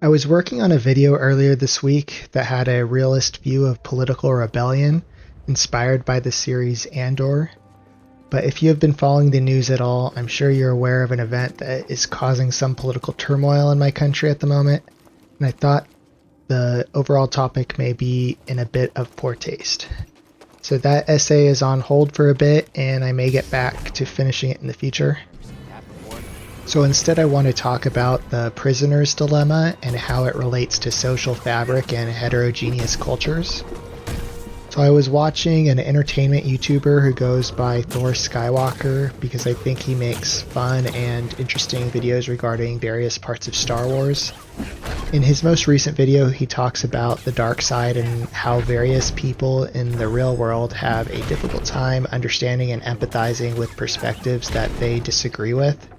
I was working on a video earlier this week that had a realist view of political rebellion inspired by the series Andor. But if you have been following the news at all, I'm sure you're aware of an event that is causing some political turmoil in my country at the moment, and I thought the overall topic may be in a bit of poor taste. So that essay is on hold for a bit, and I may get back to finishing it in the future. So instead I want to talk about the prisoner's dilemma and how it relates to social fabric and heterogeneous cultures. So I was watching an entertainment YouTuber who goes by Thor Skywalker because I think he makes fun and interesting videos regarding various parts of Star Wars. In his most recent video, he talks about the dark side and how various people in the real world have a difficult time understanding and empathizing with perspectives that they disagree with.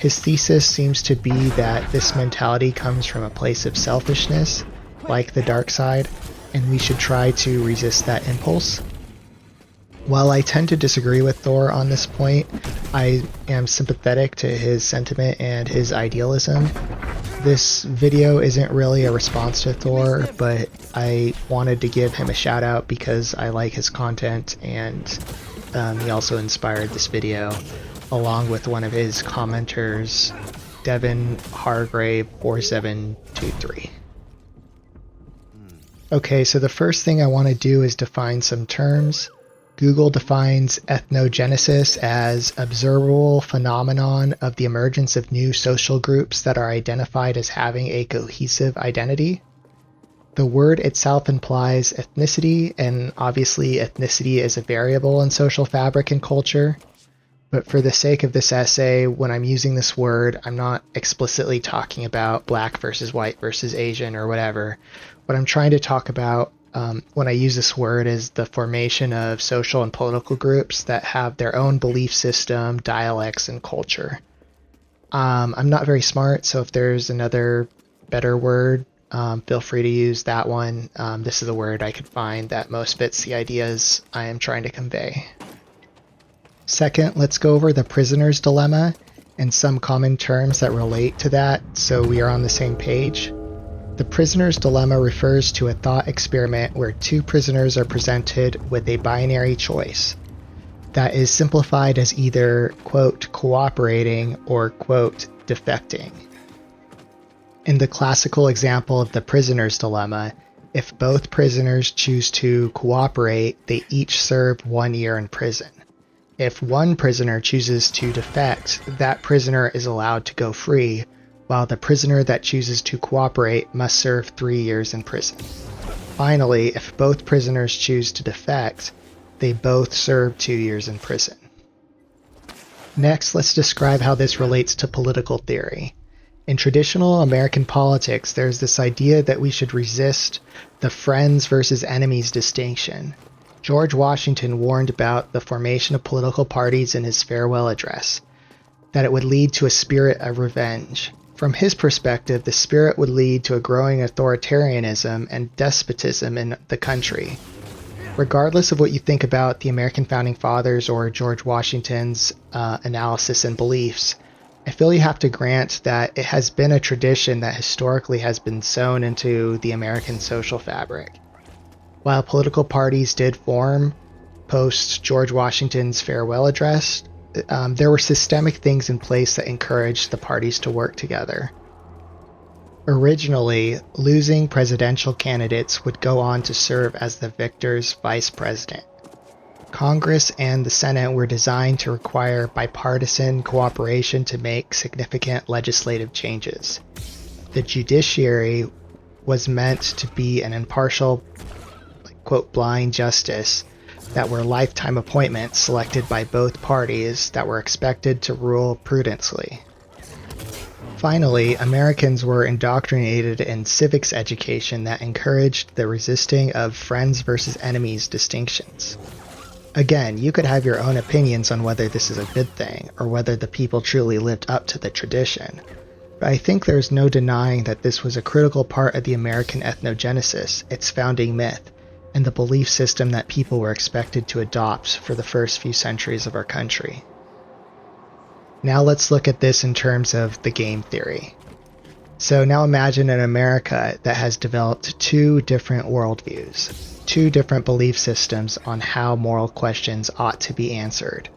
His thesis seems to be that this mentality comes from a place of selfishness, like the dark side, and we should try to resist that impulse. While I tend to disagree with Thor on this point, I am sympathetic to his sentiment and his idealism. This video isn't really a response to Thor, but I wanted to give him a shout out because I like his content, and he also inspired this video, along with one of his commenters, Devin Hargrave 4723. Okay, so the first thing I want to do is define some terms. Google defines ethnogenesis as observable phenomenon of the emergence of new social groups that are identified as having a cohesive identity. The word itself implies ethnicity, and obviously ethnicity is a variable in social fabric and culture. But for the sake of this essay, when I'm using this word, I'm not explicitly talking about black versus white versus Asian or whatever. What I'm trying to talk about when I use this word is the formation of social and political groups that have their own belief system, dialects, and culture. I'm not very smart, so if there's another better word, feel free to use that one. This is the word I could find that most fits the ideas I am trying to convey. Second, let's go over the prisoner's dilemma and some common terms that relate to that so we are on the same page. The prisoner's dilemma refers to a thought experiment where two prisoners are presented with a binary choice that is simplified as either, quote, cooperating or, quote, defecting. In the classical example of the prisoner's dilemma, if both prisoners choose to cooperate, they each serve 1 year in prison. If one prisoner chooses to defect, that prisoner is allowed to go free, while the prisoner that chooses to cooperate must serve 3 years in prison. Finally, if both prisoners choose to defect, they both serve 2 years in prison. Next, let's describe how this relates to political theory. In traditional American politics, there's this idea that we should resist the friends versus enemies distinction. George Washington warned about the formation of political parties in his farewell address, that it would lead to a spirit of revenge. From his perspective, the spirit would lead to a growing authoritarianism and despotism in the country. Regardless of what you think about the American Founding Fathers or George Washington's analysis and beliefs, I feel you have to grant that it has been a tradition that historically has been sewn into the American social fabric. While political parties did form post George Washington's farewell address, there were systemic things in place that encouraged the parties to work together. Originally, losing presidential candidates would go on to serve as the victor's vice president. Congress and the Senate were designed to require bipartisan cooperation to make significant legislative changes. The judiciary was meant to be an impartial, quote, blind justice that were lifetime appointments selected by both parties that were expected to rule prudently. Finally, Americans were indoctrinated in civics education that encouraged the resisting of friends versus enemies distinctions. Again, you could have your own opinions on whether this is a good thing or whether the people truly lived up to the tradition, but I think there's no denying that this was a critical part of the American ethnogenesis, its founding myth, and the belief system that people were expected to adopt for the first few centuries of our country. Now let's look at this in terms of the game theory. So now imagine an America that has developed two different worldviews, two different belief systems on how moral questions ought to be answered.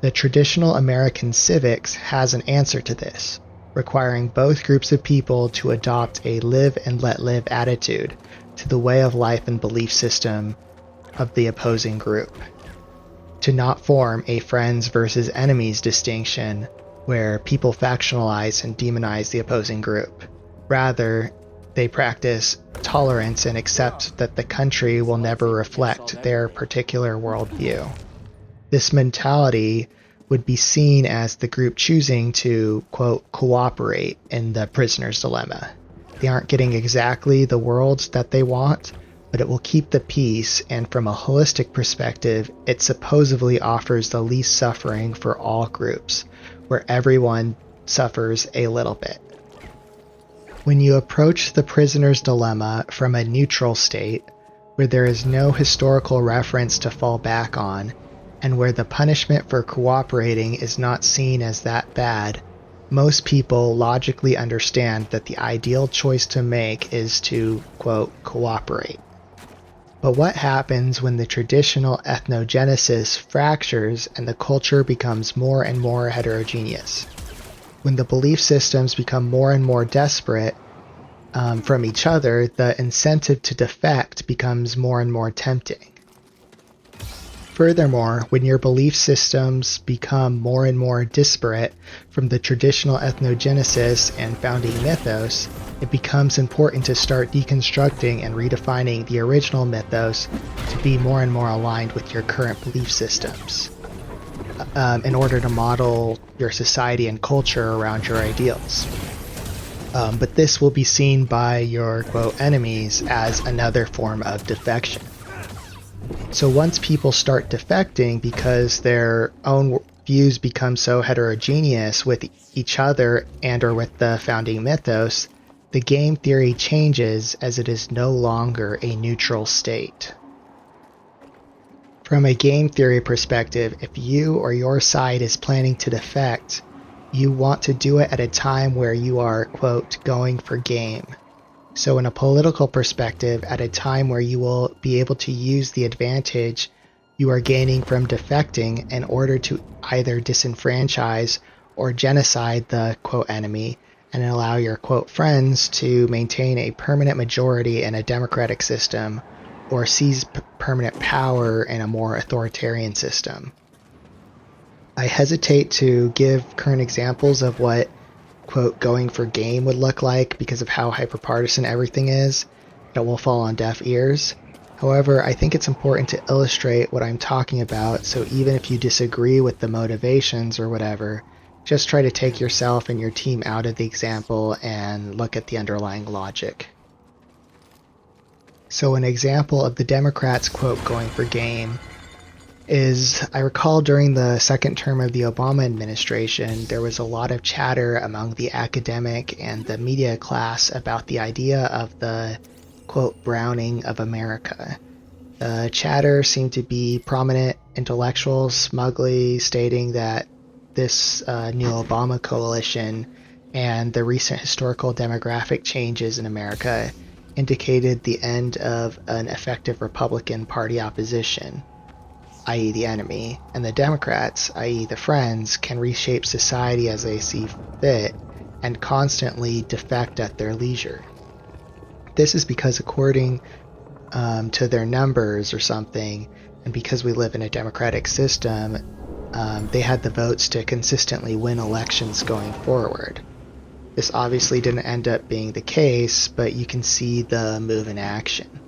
The traditional American civics has an answer to this, requiring both groups of people to adopt a live and let live attitude to the way of life and belief system of the opposing group. To not form a friends versus enemies distinction where people factionalize and demonize the opposing group. Rather, they practice tolerance and accept that the country will never reflect their particular worldview. This mentality would be seen as the group choosing to, quote, cooperate in the prisoner's dilemma. They aren't getting exactly the world that they want, but it will keep the peace, and from a holistic perspective, it supposedly offers the least suffering for all groups, where everyone suffers a little bit. When you approach the prisoner's dilemma from a neutral state, where there is no historical reference to fall back on, and where the punishment for cooperating is not seen as that bad, most people logically understand that the ideal choice to make is to, quote, cooperate. But what happens when the traditional ethnogenesis fractures and the culture becomes more and more heterogeneous? When the belief systems become more and more desperate from each other, the incentive to defect becomes more and more tempting. Furthermore, when your belief systems become more and more disparate from the traditional ethnogenesis and founding mythos, it becomes important to start deconstructing and redefining the original mythos to be more and more aligned with your current belief systems in order to model your society and culture around your ideals. But this will be seen by your, quote, enemies as another form of defection. So once people start defecting because their own views become so heterogeneous with each other and or with the founding mythos, the game theory changes as it is no longer a neutral state. From a game theory perspective, if you or your side is planning to defect, you want to do it at a time where you are, quote, going for game. So in a political perspective, at a time where you will be able to use the advantage you are gaining from defecting in order to either disenfranchise or genocide the, quote, enemy and allow your, quote, friends to maintain a permanent majority in a democratic system or seize permanent power in a more authoritarian system. I hesitate to give current examples of what, quote, going for game would look like because of how hyperpartisan everything is. It will fall on deaf ears. However, I think it's important to illustrate what I'm talking about, so even if you disagree with the motivations or whatever, just try to take yourself and your team out of the example and look at the underlying logic. So an example of the Democrats, quote, going for game is, I recall during the second term of the Obama administration, there was a lot of chatter among the academic and the media class about the idea of the, quote, browning of America. The chatter seemed to be prominent intellectuals smugly stating that this new Obama coalition and the recent historical demographic changes in America indicated the end of an effective Republican Party opposition, i.e. the enemy, and the Democrats, i.e. the friends, can reshape society as they see fit and constantly defect at their leisure. This is because according to their numbers or something, and because we live in a democratic system, they had the votes to consistently win elections going forward. This obviously didn't end up being the case, but you can see the move in action.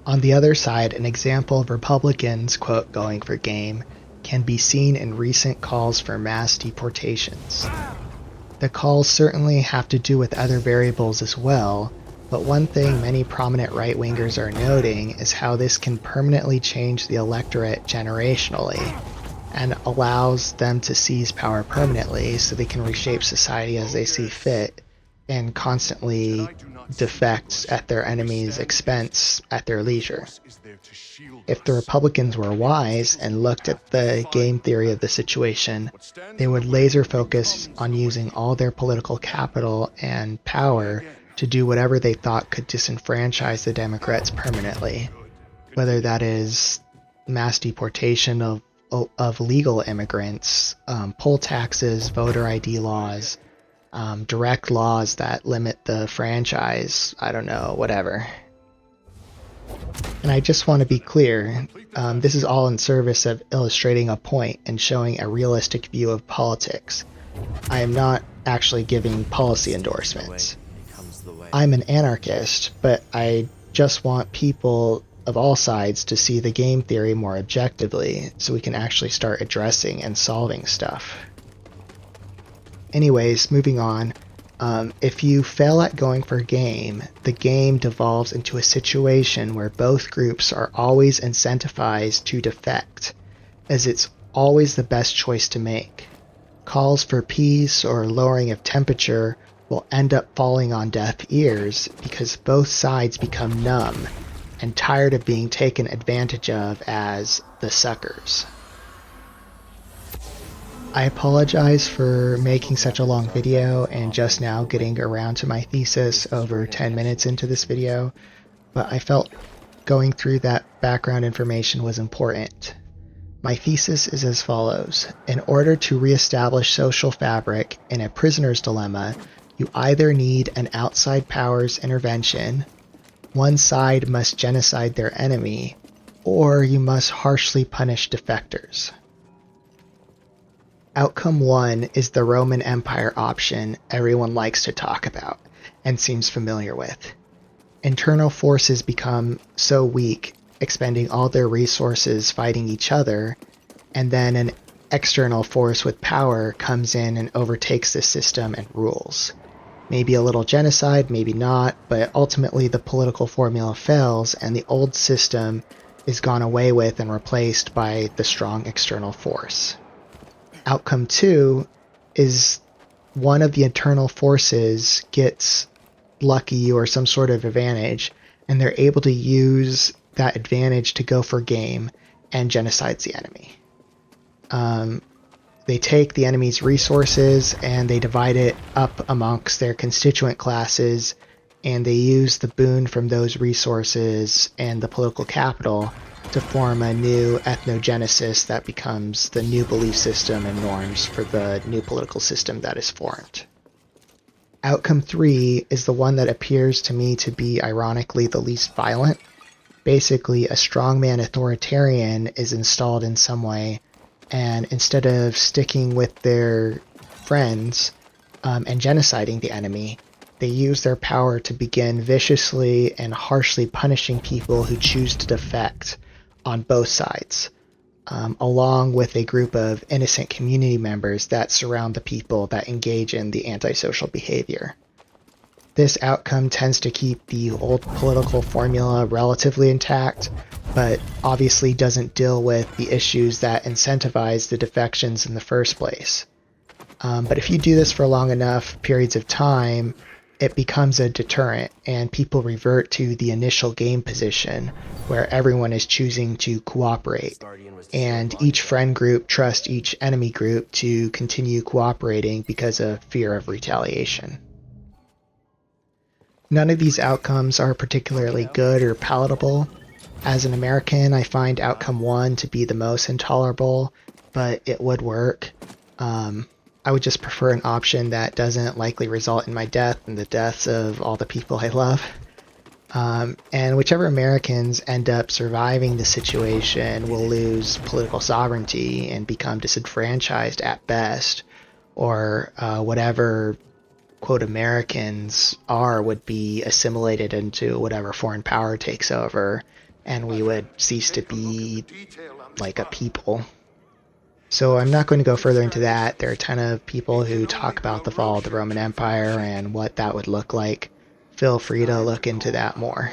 On the other side, an example of Republicans, quote, going for game can be seen in recent calls for mass deportations. The calls certainly have to do with other variables as well, but one thing many prominent right-wingers are noting is how this can permanently change the electorate generationally and allows them to seize power permanently so they can reshape society as they see fit, and constantly defect at their enemy's expense at their leisure. If the Republicans were wise and looked at the game theory of the situation, they would laser focus on using all their political capital and power to do whatever they thought could disenfranchise the Democrats permanently, whether that is mass deportation of legal immigrants, poll taxes, voter ID laws, direct laws that limit the franchise, I don't know, whatever. And I just want to be clear, this is all in service of illustrating a point and showing a realistic view of politics. I am not actually giving policy endorsements. I'm an anarchist, but I just want people of all sides to see the game theory more objectively so we can actually start addressing and solving stuff. Anyways, moving on. If you fail at going for game, the game devolves into a situation where both groups are always incentivized to defect, as it's always the best choice to make. Calls for peace or lowering of temperature will end up falling on deaf ears because both sides become numb and tired of being taken advantage of as the suckers. I apologize for making such a long video and just now getting around to my thesis over 10 minutes into this video, but I felt going through that background information was important. My thesis is as follows. In order to reestablish social fabric in a prisoner's dilemma, you either need an outside power's intervention, one side must genocide their enemy, or you must harshly punish defectors. Outcome 1 is the Roman Empire option everyone likes to talk about and seems familiar with. Internal forces become so weak, expending all their resources fighting each other, and then an external force with power comes in and overtakes the system and rules. Maybe a little genocide, maybe not, but ultimately the political formula fails and the old system is gone away with and replaced by the strong external force. Outcome 2 is one of the internal forces gets lucky or some sort of advantage, and they're able to use that advantage to go for game and genocides the enemy. They take the enemy's resources and they divide it up amongst their constituent classes, and they use the boon from those resources and the political capital to form a new ethnogenesis that becomes the new belief system and norms for the new political system that is formed. Outcome 3 is the one that appears to me to be ironically the least violent. Basically, a strongman authoritarian is installed in some way, and instead of sticking with their friends and genociding the enemy, they use their power to begin viciously and harshly punishing people who choose to defect on both sides, along with a group of innocent community members that surround the people that engage in the antisocial behavior. This outcome tends to keep the old political formula relatively intact, but obviously doesn't deal with the issues that incentivize the defections in the first place. But if you do this for long enough periods of time, it becomes a deterrent, and people revert to the initial game position where everyone is choosing to cooperate, and each friend group trusts each enemy group to continue cooperating because of fear of retaliation. None of these outcomes are particularly good or palatable. As an American, I find outcome 1 to be the most intolerable, but it would work. I would just prefer an option that doesn't likely result in my death and the deaths of all the people I love. And whichever Americans end up surviving the situation will lose political sovereignty and become disenfranchised at best, or whatever, quote, Americans are would be assimilated into whatever foreign power takes over, and we would cease to be like a people. So I'm not going to go further into that. There are a ton of people who talk about the fall of the Roman Empire and what that would look like. Feel free to look into that more.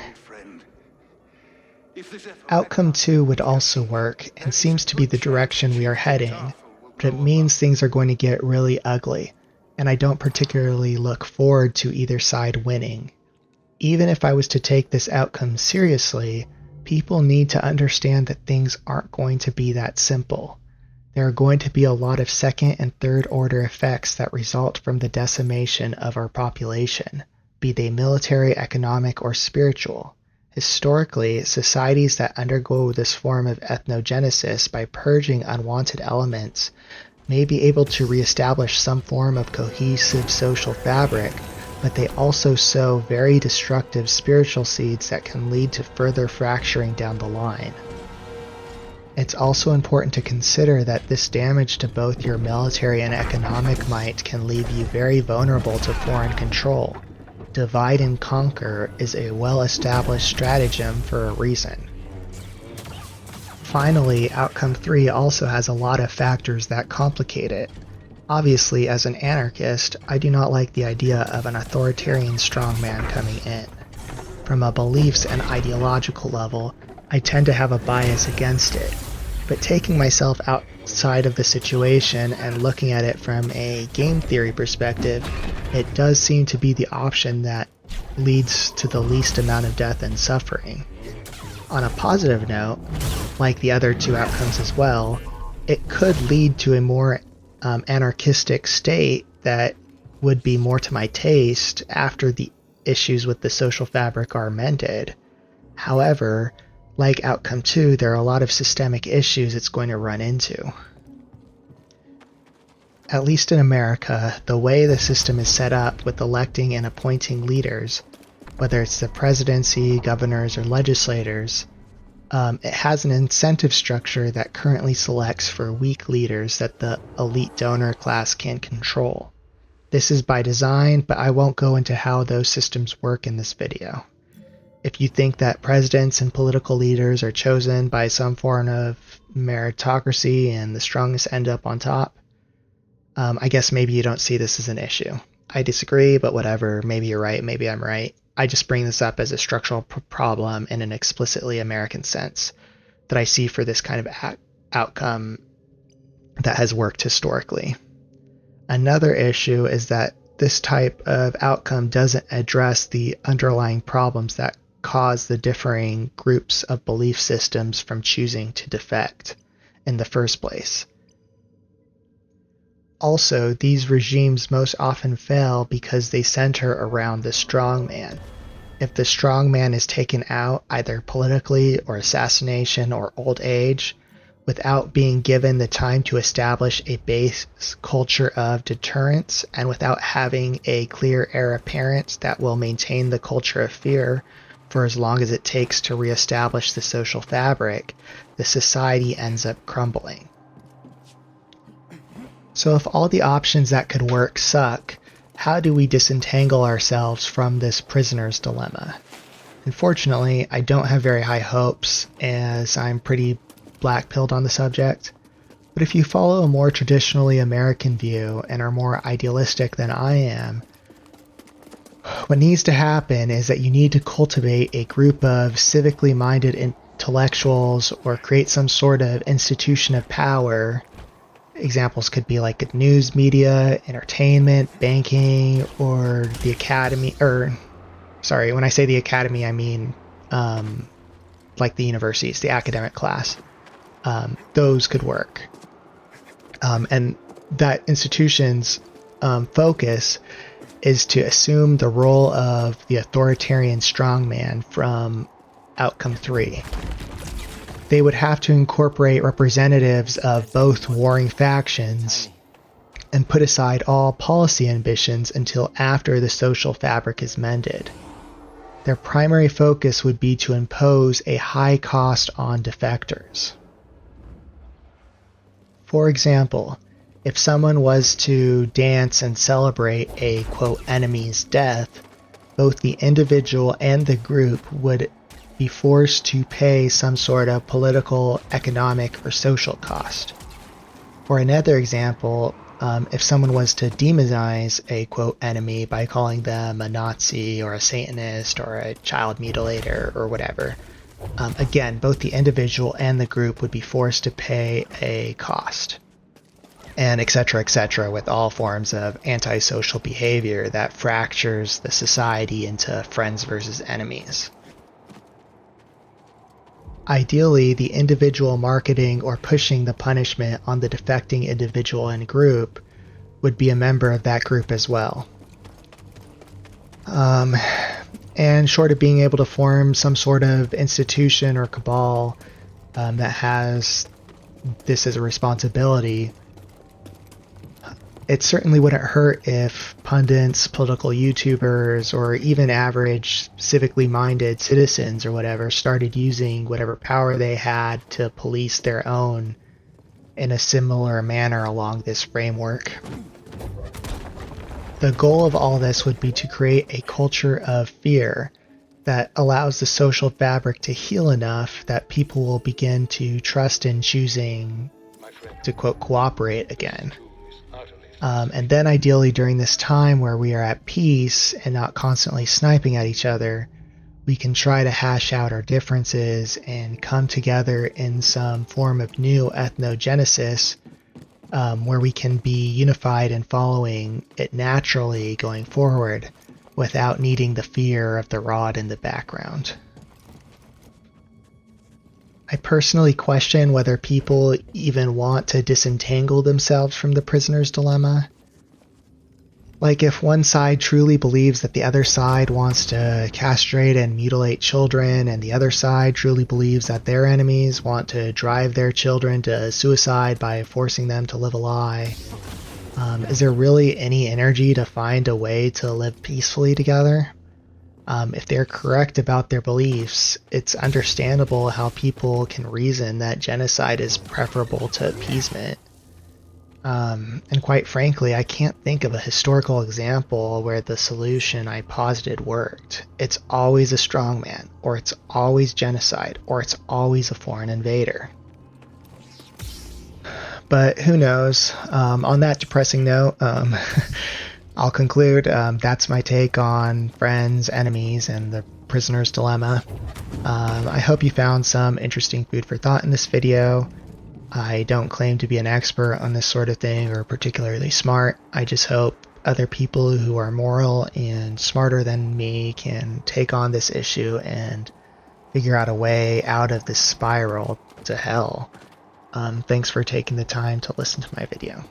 Outcome 2 would also work and seems to be the direction we are heading, but it means things are going to get really ugly. and I don't particularly look forward to either side winning. Even if I was to take this outcome seriously, people need to understand that things aren't going to be that simple. There are going to be a lot of second and third order effects that result from the decimation of our population, be they military, economic, or spiritual. Historically, societies that undergo this form of ethnogenesis by purging unwanted elements may be able to reestablish some form of cohesive social fabric, but they also sow very destructive spiritual seeds that can lead to further fracturing down the line. It's also important to consider that this damage to both your military and economic might can leave you very vulnerable to foreign control. Divide and conquer is a well-established stratagem for a reason. Finally, Outcome 3 also has a lot of factors that complicate it. Obviously, as an anarchist, I do not like the idea of an authoritarian strongman coming in. From a beliefs and ideological level, I tend to have a bias against it. But taking myself outside of the situation and looking at it from a game theory perspective, it does seem to be the option that leads to the least amount of death and suffering. On a positive note, like the other two outcomes as well, it could lead to a more anarchistic state that would be more to my taste after the issues with the social fabric are mended. However, like Outcome 2, there are a lot of systemic issues it's going to run into. At least in America, the way the system is set up with electing and appointing leaders, whether it's the presidency, governors, or legislators, it has an incentive structure that currently selects for weak leaders that the elite donor class can control. This is by design, but I won't go into how those systems work in this video. If you think that presidents and political leaders are chosen by some form of meritocracy and the strongest end up on top, I guess maybe you don't see this as an issue. I disagree, but whatever, maybe you're right, maybe I'm right. I just bring this up as a structural problem in an explicitly American sense that I see for this kind of outcome that has worked historically. Another issue is that this type of outcome doesn't address the underlying problems that cause the differing groups of belief systems from choosing to defect in the first place. Also, these regimes most often fail because they center around the strongman. If the strongman is taken out, either politically or assassination or old age, without being given the time to establish a base culture of deterrence and without having a clear heir apparent that will maintain the culture of fear for as long as it takes to reestablish the social fabric, the society ends up crumbling. So if all the options that could work suck, how do we disentangle ourselves from this prisoner's dilemma? Unfortunately, I don't have very high hopes, as I'm pretty black-pilled on the subject. But if you follow a more traditionally American view and are more idealistic than I am, what needs to happen is that you need to cultivate a group of civically minded intellectuals or create some sort of institution of power. Examples could be like news media, entertainment, banking, or the academy, when I say the academy, I mean like the universities, the academic class. Those could work. And that institution's focus is to assume the role of the authoritarian strongman from Outcome 3. They would have to incorporate representatives of both warring factions and put aside all policy ambitions until after the social fabric is mended. Their primary focus would be to impose a high cost on defectors. For example, if someone was to dance and celebrate a, quote, enemy's death, both the individual and the group would be forced to pay some sort of political, economic, or social cost. For another example, if someone was to demonize a, quote, enemy by calling them a Nazi or a Satanist or a child mutilator or whatever, again, both the individual and the group would be forced to pay a cost. and etc., with all forms of antisocial behavior that fractures the society into friends versus enemies. Ideally, the individual marketing or pushing the punishment on the defecting individual and group would be a member of that group as well. And short of being able to form some sort of institution or cabal that has this as a responsibility, it certainly wouldn't hurt if pundits, political YouTubers, or even average civically minded citizens or whatever started using whatever power they had to police their own in a similar manner along this framework. The goal of all this would be to create a culture of fear that allows the social fabric to heal enough that people will begin to trust in choosing to, quote, cooperate again. And then ideally during this time where we are at peace and not constantly sniping at each other, we can try to hash out our differences and come together in some form of new ethnogenesis where we can be unified and following it naturally going forward without needing the fear of the rod in the background. I personally question whether people even want to disentangle themselves from the prisoner's dilemma. Like, if one side truly believes that the other side wants to castrate and mutilate children, and the other side truly believes that their enemies want to drive their children to suicide by forcing them to live a lie, is there really any energy to find a way to live peacefully together? If they're correct about their beliefs, it's understandable how people can reason that genocide is preferable to appeasement. And quite frankly, I can't think of a historical example where the solution I posited worked. It's always a strongman, or it's always genocide, or it's always a foreign invader. But who knows? On that depressing note, I'll conclude. That's my take on friends, enemies, and the prisoner's dilemma. I hope you found some interesting food for thought in this video. I don't claim to be an expert on this sort of thing or particularly smart. I just hope other people who are moral and smarter than me can take on this issue and figure out a way out of this spiral to hell. Thanks for taking the time to listen to my video.